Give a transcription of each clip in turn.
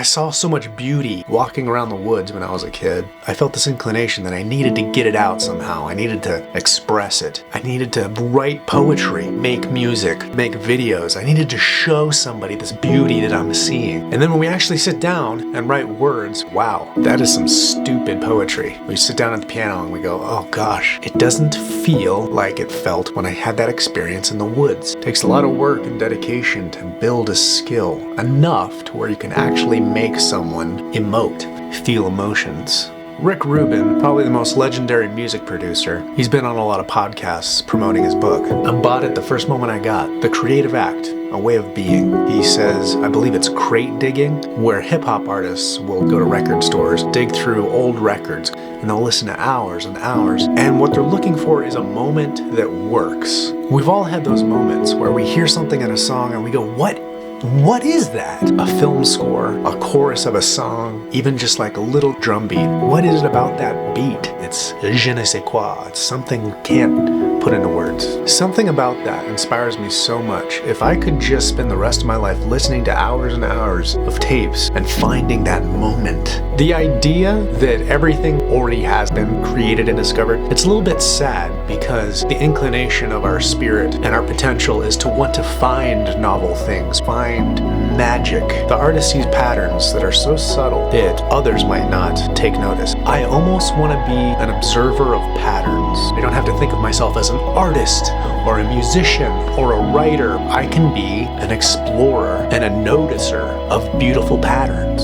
I saw so much beauty walking around the woods when I was a kid. I felt this inclination that I needed to get it out somehow. I needed to express it. I needed to write poetry, make music, make videos. I needed to show somebody this beauty that I'm seeing. And then when we actually sit down and write words, wow, that is some stupid poetry. We sit down at the piano and we go, oh gosh, it doesn't feel like it felt when I had that experience in the woods. It takes a lot of work and dedication to build a skill enough to where you can actually make someone emote, feel emotions. Rick Rubin, probably the most legendary music producer, he's been on a lot of podcasts promoting his book. I bought it the first moment I got, The Creative Act, A Way of Being. He says, I believe it's crate digging, where hip-hop artists will go to record stores, dig through old records, and they'll listen to hours and hours. And what they're looking for is a moment that works. We've all had those moments where we hear something in a song and we go, What is that? A film score, a chorus of a song, even just like a little drum beat. What is it about that beat? It's je ne sais quoi. It's something you can't put into words. Something about that inspires me so much. If I could just spend the rest of my life listening to hours and hours of tapes and finding that moment. The idea that everything already has been created and discovered, it's a little bit sad because the inclination of our spirit and our potential is to want to find novel things, find magic. The artist sees patterns that are so subtle that others might not take notice. I almost want to be an observer of patterns. I don't have to think of myself as an artist or a musician or a writer. I can be an explorer and a noticer of beautiful patterns.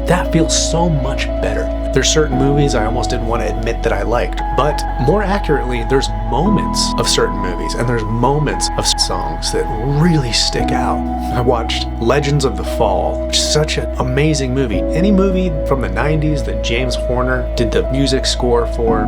That feels so much better. There's certain movies I almost didn't want to admit that I liked, but more accurately, there's moments of certain movies and there's moments of songs that really stick out. I watched Legends of the Fall, which is such an amazing movie. Any movie from the 90s that James Horner did the music score for,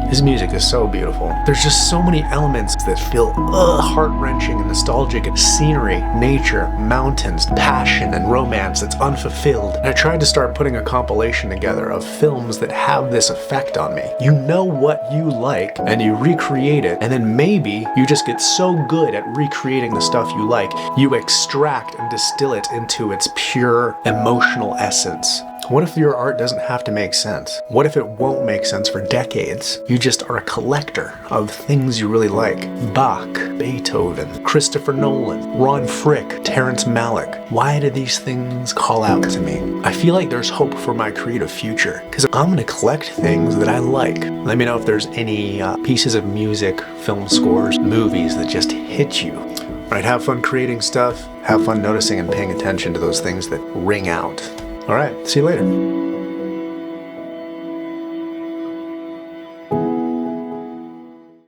his music is so beautiful. There's just so many elements that feel heart-wrenching and nostalgic. Scenery, nature, mountains, passion, and romance that's unfulfilled. And I tried to start putting a compilation together of films that have this effect on me. You know what you like, and you recreate it, and then maybe you just get so good at recreating the stuff you like, you extract and distill it into its pure emotional essence. What if your art doesn't have to make sense? What if it won't make sense for decades? You just are a collector of things you really like. Bach, Beethoven, Christopher Nolan, Ron Frick, Terrence Malick. Why do these things call out to me? I feel like there's hope for my creative future because I'm going to collect things that I like. Let me know if there's any pieces of music, film scores, movies that just hit you. All right, have fun creating stuff. Have fun noticing and paying attention to those things that ring out. All right, see you later.